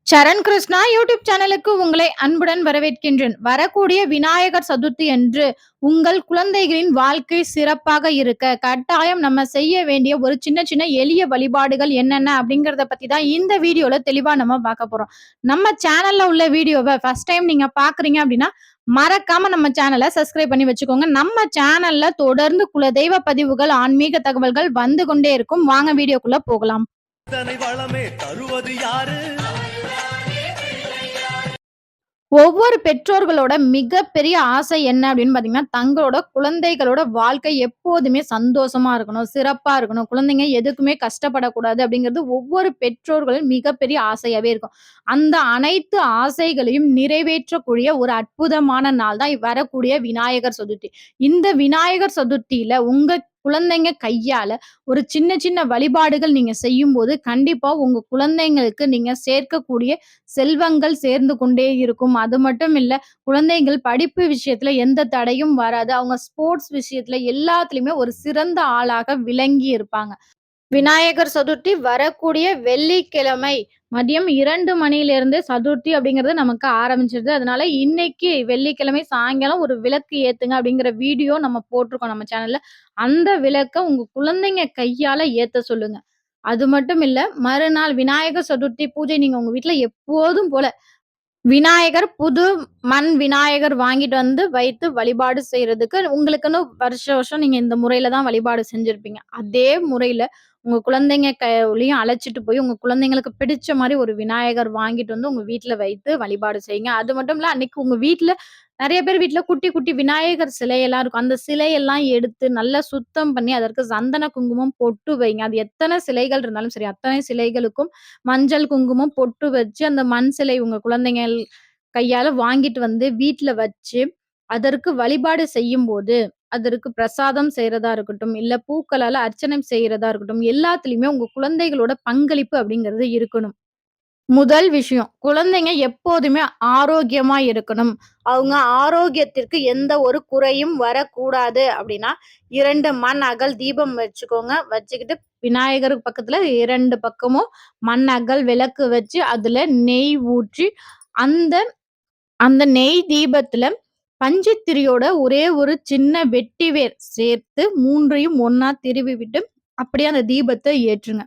சரண் Krishna YouTube சேனலுக்கு உங்களை அன்புடன் வரவேற்கின்றேன். வரக்கூடிய விநாயகர் சதுர்த்தி அன்று உங்கள் குழந்தைகளின் வாழ்க்கை சிறப்பாக இருக்க கட்டாயம் நம்ம செய்ய வேண்டிய ஒரு சின்ன சின்ன எளிய வழிபாடுகள் என்னென்ன அப்படிங்கறத பத்தி தான் இந்த வீடியோல தெளிவா நம்ம பார்க்க போறோம். நம்ம சேனல்ல உள்ள வீடியோவை ஃபர்ஸ்ட் டைம் நீங்க பாக்குறீங்க அப்படின்னா மறக்காம நம்ம சேனலை சப்ஸ்கிரைப் பண்ணி வச்சுக்கோங்க. நம்ம சேனல்ல தொடர்ந்து குலதெய்வ பதிவுகள், ஆன்மீக தகவல்கள் வந்து கொண்டே இருக்கும். வாங்க வீடியோக்குள்ள போகலாம். வளமே தருவது யாரு? ஒவ்வொரு பெற்றோர்களோட மிகப்பெரிய ஆசை என்ன அப்படின்னு பாத்தீங்கன்னா, தங்களோட குழந்தைகளோட வாழ்க்கை எப்போதுமே சந்தோஷமா இருக்கணும், சிறப்பா இருக்கணும். குழந்தைங்க எதுக்குமே கஷ்டப்படக்கூடாது அப்படிங்கிறது ஒவ்வொரு பெற்றோர்களின் மிகப்பெரிய ஆசையாவே இருக்கும். அந்த அனைத்து ஆசைகளையும் நிறைவேற்றக்கூடிய ஒரு அற்புதமான நாள் தான் வரக்கூடிய விநாயகர் சதுர்த்தி. இந்த விநாயகர் சதுர்த்தியில உங்க குழந்தைங்க கையால ஒரு சின்ன சின்ன வழிபாடுகள் நீங்க செய்யும்போது, கண்டிப்பா உங்க குழந்தைங்களுக்கு நீங்க சேர்க்கக்கூடிய செல்வங்கள் சேர்ந்து கொண்டே இருக்கும். அது மட்டும் இல்ல, குழந்தைகள் படிப்பு விஷயத்துல எந்த தடையும் வராது. அவங்க ஸ்போர்ட்ஸ் விஷயத்துல எல்லாத்துலயுமே ஒரு சிறந்த ஆளாக விளங்கி இருப்பாங்க. விநாயகர் சதுர்த்தி வரக்கூடிய வெள்ளிக்கிழமை மதியம் 2 மணியிலிருந்து சதுர்த்தி அப்படிங்கிறது நமக்கு ஆரம்பிச்சிருது. அதனால இன்னைக்கு வெள்ளிக்கிழமை சாயங்காலம் ஒரு விளக்கு ஏத்துங்க அப்படிங்கிற வீடியோ நம்ம போட்டிருக்கோம் நம்ம சேனல்ல. அந்த விளக்க உங்க குழந்தைங்க கையால ஏத்த சொல்லுங்க. அது மட்டும் இல்ல, மறுநாள் விநாயகர் சதுர்த்தி பூஜை நீங்க உங்க வீட்ல எப்போதும் போல விநாயகர் புது மண் விநாயகர் வாங்கிட்டு வந்து வைத்து வழிபாடு செய்றதுக்கு உங்களுக்குன்னு வருஷம் வருஷம் நீங்க இந்த முறையில தான் வழிபாடு செஞ்சிருப்பீங்க. அதே முறையில உங்க குழந்தைங்க கையோலயும் அழைச்சிட்டு போய் உங்க குழந்தைங்களுக்கு பிடிச்ச மாரி ஒரு விநாயகர் வாங்கிட்டு வந்து உங்க வீட்ல வைத்து வழிபாடு செய்யுங்க. அது மட்டும் இல்ல, அன்னைக்கு உங்க வீட்ல நெறைய பேர் வீட்ல குட்டி குட்டி விநாயகர் சிலையெல்லாம் இருக்கும். அந்த சிலையெல்லாம் எடுத்து நல்லா சுத்தம் பண்ணி அதற்கு சந்தன, குங்குமம் பொட்டு வைங்க. அது எத்தன சிலைகள் இருந்தாலும் சரி, அத்தனை சிலைகளுக்கும் மஞ்சள், குங்குமம் பொட்டு வச்சு அந்த மண் சிலை உங்க குழந்தைங்கள் கையால வாங்கிட்டு வந்து வீட்ல வச்சு, அதற்கு வழிபாடு செய்யும்போது, அதற்கு பிரசாதம் செய்றதா இருக்கட்டும், இல்ல பூக்களால அர்ச்சனை செய்றதா இருக்கட்டும், எல்லாத்துலயுமே உங்க குழந்தைகளோட பங்களிப்பு அப்படிங்கிறது இருக்கணும். முதல் விஷயம், குழந்தைங்க எப்போதுமே ஆரோக்கியமா இருக்கணும். அவங்க ஆரோக்கியத்திற்கு எந்த ஒரு குறையும் வரக்கூடாது அப்படின்னா, 2 மண் அகல் தீபம் வச்சுக்கோங்க. வச்சுக்கிட்டு விநாயகருக்கு பக்கத்துல 2 பக்கமும் மண் அகல் விளக்கு வச்சு, அதுல நெய் ஊற்றி, அந்த அந்த நெய் தீபத்துல பஞ்சுத்திரியோட ஒரே ஒரு சின்ன வெட்டி வேர் சேர்த்து 3யும் ஒண்ணா திருவி விட்டு, அப்படியே அந்த தீபத்த ஏற்றுங்க.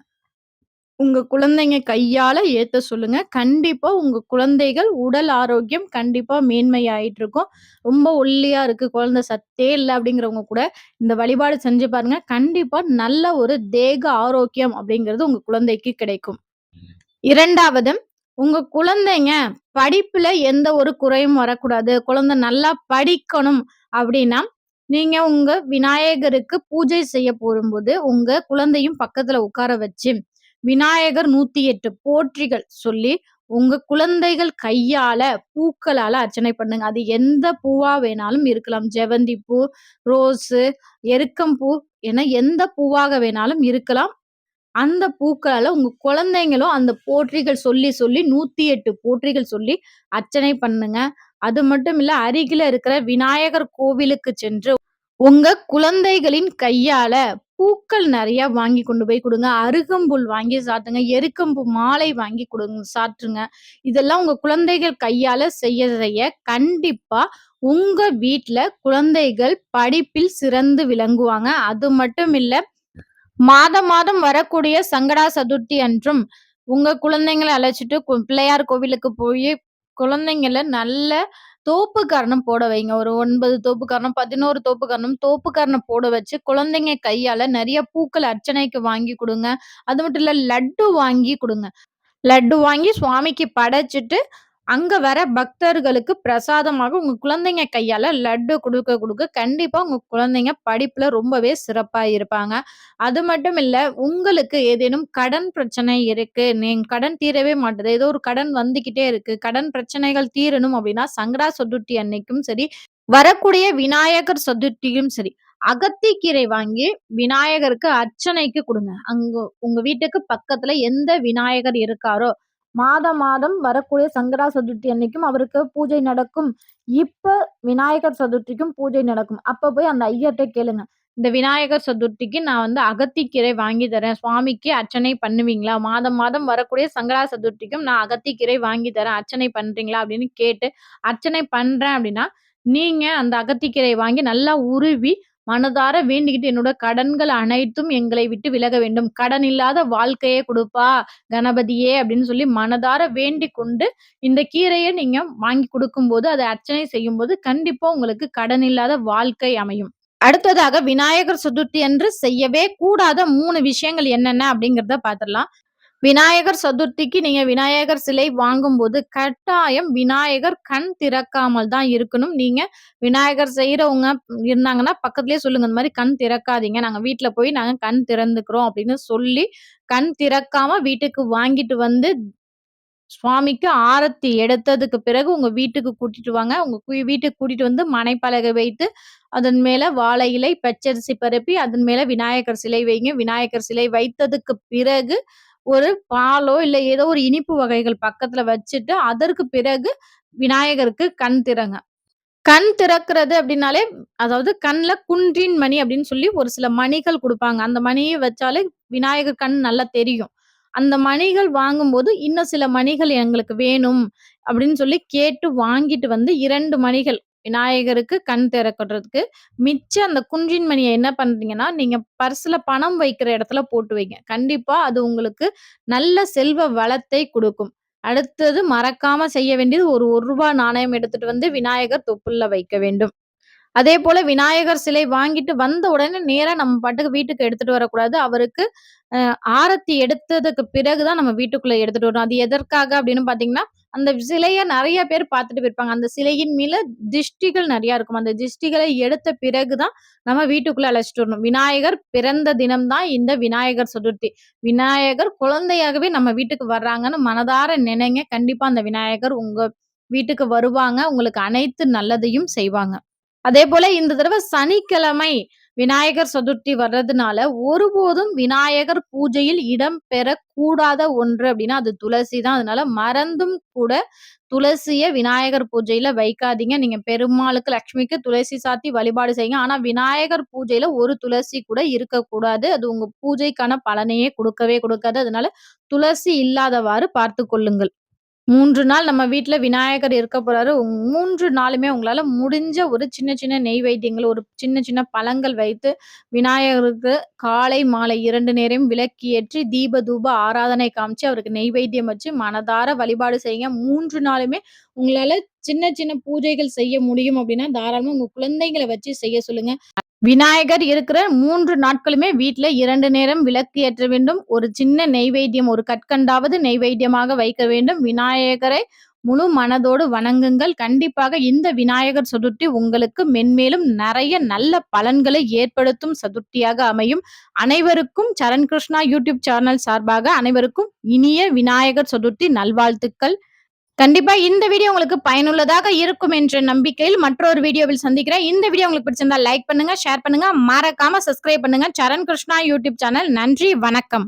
உங்க குழந்தைங்க கையால ஏத்த சொல்லுங்க. கண்டிப்பா உங்க குழந்தைகள் உடல் ஆரோக்கியம் கண்டிப்பா மேன்மையாயிட்டு இருக்கும். ரொம்ப ஒல்லியா இருக்கு, குழந்தை சத்தே இல்ல அப்படிங்கிறவங்க கூட இந்த வழிபாடு செஞ்சு பாருங்க. கண்டிப்பா நல்ல ஒரு தேக ஆரோக்கியம் அப்படிங்கிறது உங்க குழந்தைக்கு கிடைக்கும். 2வது, உங்க குழந்தைங்க படிப்புல எந்த ஒரு குறையும் வரக்கூடாது. குழந்தை நல்லா படிக்கணும் அப்படின்னா, நீங்க உங்க விநாயகருக்கு பூஜை செய்ய போடும்போது, உங்க குழந்தையும் பக்கத்துல உட்கார வச்சு, விநாயகர் 108 போற்றிகள் சொல்லி, உங்க குழந்தைகள் கையால, பூக்களால அர்ச்சனை பண்ணுங்க. அது எந்த பூவா வேணாலும் இருக்கலாம். ஜெவந்தி பூ, ரோஸு, எருக்கம்பூ என எந்த பூவாக வேணாலும் இருக்கலாம். அந்த பூக்களால உங்க குழந்தைங்களும் அந்த போற்றிகள் சொல்லி சொல்லி 108 போற்றிகள் சொல்லி அர்ச்சனை பண்ணுங்க. அது மட்டும் இல்ல, அருகில இருக்கிற விநாயகர் கோவிலுக்கு சென்று உங்க குழந்தைகளின் கையால பூக்கள் நெறைய வாங்கி கொண்டு போய் குடுங்க. அருகம்புல் வாங்கி சாத்துங்க. எருக்கம்பூ மாலை வாங்கி சாற்றுங்க. இதெல்லாம் உங்க குழந்தைகள் கையால செய்ய செய்ய கண்டிப்பா உங்க வீட்ல குழந்தைகள் படிப்பில் சிறந்து விளங்குவாங்க. அது மட்டும் இல்ல, மாதம் மாதம் வரக்கூடிய சங்கடா சதுர்த்தி அன்றும் உங்க குழந்தைங்கள அழைச்சிட்டு பிள்ளையார் கோவிலுக்கு போயி குழந்தைங்கள நல்ல தோப்புக்கரணம் போட வைங்க. ஒரு 9 தோப்புக்கரணம், 11 தோப்புக்கரணம், தோப்புக்கரணம் போட வச்சு குழந்தைங்க கையால நெறைய பூக்கள் அர்ச்சனைக்கு வாங்கி குடுங்க. அது மட்டும் இல்ல, லட்டு வாங்கி குடுங்க. லட்டு வாங்கி சுவாமிக்கு படைச்சுட்டு, அங்க வர பக்தர்களுக்கு பிரசாதமாக உங்க குழந்தைங்க கையால லட்டு குடுக்க குடுக்க, கண்டிப்பா உங்க குழந்தைங்க படிப்புல ரொம்பவே சிறப்பா இருப்பாங்க. அது மட்டும் இல்ல, உங்களுக்கு ஏதேனும் கடன் பிரச்சனை இருக்கு, நீங்க கடன் தீரவே மாட்டுது, ஏதோ ஒரு கடன் வந்துகிட்டே இருக்கு, கடன் பிரச்சனைகள் தீரணும் அப்படின்னா, சங்கடா சதுர்த்தி அன்னைக்கும் சரி, வரக்கூடிய விநாயகர் சதுர்த்தியும் சரி, அகத்திக்கீரை வாங்கி விநாயகருக்கு அர்ச்சனைக்கு குடுங்க. அங்க உங்க வீட்டுக்கு பக்கத்துல எந்த விநாயகர் இருக்காரோ, மாதம் மாதம் வரக்கூடிய சங்கடா சதுர்த்தி அன்னைக்கும் அவருக்கு பூஜை நடக்கும். இப்ப விநாயகர் சதுர்த்திக்கும் பூஜை நடக்கும். அப்ப போய் அந்த ஐயர்ட்ட கேளுங்க. இந்த விநாயகர் சதுர்த்திக்கு நான் வந்து அகத்திக்கீரை வாங்கி தரேன். சுவாமிக்கு அர்ச்சனை பண்ணுவீங்களா? மாதம் மாதம் வரக்கூடிய சங்கடா சதுர்த்திக்கும் நான் அகத்திக்கீரை வாங்கி தரேன். அர்ச்சனை பண்றீங்களா? அப்படின்னு கேட்டு அர்ச்சனை பண்றேன் அப்படின்னா, நீங்க அந்த அகத்திக்கீரை வாங்கி நல்லா உருவி மனதார வேண்டிக்கிட்டு, "என்னோட கடன்கள் அனைத்தும் எங்களை விட்டு விலக வேண்டும். கடன் இல்லாத வாழ்க்கையே குடுப்பா கணபதியே" அப்படின்னு சொல்லி மனதார வேண்டிக் கொண்டு, இந்த கீரைய நீங்க வாங்கி குடுக்கும்போது, அத அர்ச்சனை செய்யும்போது, கண்டிப்பா உங்களுக்கு கடன் இல்லாத வாழ்க்கை அமையும். அடுத்ததாக விநாயகர் சதுர்த்தி அன்று செய்யவே கூடாத 3 விஷயங்கள் என்னென்ன அப்படிங்கிறத பார்த்துடலாம். விநாயகர் சதுர்த்திக்கு நீங்க விநாயகர் சிலை வாங்கும்போது, கட்டாயம் விநாயகர் கண் திறக்காமல் தான் இருக்கணும். நீங்க விநாயகர் செய்றவங்க இருந்தாங்கன்னா, பக்கத்திலேயே சொல்லுங்க. இந்த மாரி கண் திறக்காதீங்க. நாங்க வீட்ல போய் நாங்க கண் திறந்துக்கிறோம் அப்படின்னு சொல்லி, கண் திறக்காம வீட்டுக்கு வாங்கிட்டு வந்து சுவாமிக்கு ஆரத்தி எடுத்ததுக்கு பிறகு உங்க வீட்டுக்கு கூட்டிட்டு வாங்க. உங்க வீட்டுக்கு கூட்டிட்டு வந்து மனைப்பலகை வைத்து, அதன் மேல வாழை இலை, பச்சரிசி பரப்பி, அதன் மேல விநாயகர் சிலை வைங்க. விநாயகர் சிலை வைத்ததுக்கு பிறகு, ஒரு பாலோ, இல்ல ஏதோ ஒரு இனிப்பு வகைகள் பக்கத்துல வச்சுட்டு, அதற்கு பிறகு விநாயகருக்கு கண் திறங்க. கண் திறக்கிறது அப்டின்னாலே, அதாவது கண்ல குன்றின் மணி அப்டின்னு சொல்லி ஒரு சில மணிகள் குடுப்பாங்க. அந்த மணிய வச்சாலே விநாயகர் கண் நல்லா தெரியும். அந்த மணிகள் வாங்கும்போது, இன்னும் சில மணிகள் எங்களுக்கு வேணும் அப்டின்னு சொல்லி கேட்டு வாங்கிட்டு வந்து 2 மணிகள் விநாயகருக்கு கண் திறக்கிறதுக்கு, மிச்சம் அந்த குன்றின் மணிய என்ன பண்றீங்கன்னா, நீங்க பர்ஸ்ல பணம் வைக்கிற இடத்துல போட்டு வைங்க. கண்டிப்பா அது உங்களுக்கு நல்ல செல்வ வளத்தை குடுக்கும். அடுத்தது மறக்காம செய்ய வேண்டியது ஒரு ரூ. 1 நாணயம் எடுத்துட்டு வந்து விநாயகர் தொப்புள்ல வைக்க வேண்டும். அதேபோல விநாயகர் சிலை வாங்கிட்டு வந்த உடனே நேரா நம்ம பாட்டுக்கு வீட்டுக்கு எடுத்துட்டு வரக்கூடாது. அவருக்கு அ ஆரத்தி எடுத்ததுக்கு பிறகு தான் நம்ம வீட்டுக்குள்ள எடுத்துட்டு வரணும். அது எதற்காக அப்படின்னு பார்த்தீங்கன்னா, அந்த சிலைய நெறைய பேர் பார்த்துட்டு போயிருப்பாங்க. அந்த சிலையின் மேல திஷ்டிகள் நெறையா இருக்கும். அந்த திஷ்டிகளை எடுத்த பிறகு தான் நம்ம வீட்டுக்குள்ள அழைச்சிட்டு வரணும். விநாயகர் பிறந்த தினம் தான் இந்த விநாயகர் சதுர்த்தி. விநாயகர் குழந்தையாகவே நம்ம வீட்டுக்கு வர்றாங்கன்னு மனதார நினைங்க. கண்டிப்பா அந்த விநாயகர் உங்க வீட்டுக்கு வருவாங்க. உங்களுக்கு அனைத்து நல்லதையும் செய்வாங்க. அதேபோல இந்த தடவ சனிக்கிழமை விநாயகர் சதுர்த்தி வர்றதுனால, ஒருபோதும் விநாயகர் பூஜையில் இடம் பெறக்கூடாத ஒன்று அப்டின்னா, அது துளசி தான். அதனால மறந்தும் கூட துளசிய விநாயகர் பூஜையில வைக்காதீங்க. நீங்க பெருமாளுக்கு, லட்சுமிக்கு துளசி சாத்தி வழிபாடு செய்யுங்க. ஆனா விநாயகர் பூஜையில ஒரு துளசி கூட இருக்கக்கூடாது. அது உங்க பூஜைக்கான பலனையே குடுக்கவே குடுக்காது. அதனால துளசி இல்லாதவாறு பார்த்துக் கொள்ளுங்கள். 3 நாள் நம்ம வீட்ல விநாயகர் இருக்க போறாரு. 3 நாளுமே உங்களால முடிஞ்ச ஒரு சின்ன சின்ன நெய்வேத்தியங்கள், ஒரு சின்ன சின்ன பழங்கள் வைத்து விநாயகருக்கு காலை, மாலை 2 நேரம் விளக்கு ஏற்றி, தீப தூப ஆராதனை காமிச்சு, அவருக்கு நெய்வேத்தியம் வச்சு மனதார வழிபாடு செய்யுங்க. 3 நாளுமே உங்களால சின்ன சின்ன பூஜைகள் செய்ய முடியும் அப்டின்னா, தாராளமா உங்க குழந்தைகள வச்சு செய்ய சொல்லுங்க. விநாயகர் இருக்கிற 3 நாட்களுமே வீட்ல 2 நேரம் விளக்கு ஏற்ற வேண்டும். ஒரு சின்ன நெய்வேத்தியம், ஒரு கற்கண்டாவது நெய்வேத்தியமாக வைக்க வேண்டும். விநாயகரை முழு மனதோடு வணங்குங்கள். கண்டிப்பாக இந்த விநாயகர் சதுர்த்தி உங்களுக்கு மென்மேலும் நெறைய நல்ல பலன்களை ஏற்படுத்தும் சதுர்த்தியாக அமையும். அனைவருக்கும் சரண் கிருஷ்ணா யூடியூப் சேனல் சார்பாக அனைவருக்கும் இனிய விநாயகர் சதுர்த்தி நல்வாழ்த்துக்கள். கண்டிப்பா இந்த வீடியோ உங்களுக்கு பயனுள்ளதாக இருக்கும் என்ற நம்பிக்கையில் மற்றொரு வீடியோவில் சந்திக்கிறேன். இந்த வீடியோ உங்களுக்கு பிடிச்சிருந்தா லைக் பண்ணுங்க, ஷேர் பண்ணுங்க, மறக்காம சப்ஸ்கிரைப் பண்ணுங்க. சரண் கிருஷ்ணா யூடியூப் சேனல். நன்றி, வணக்கம்.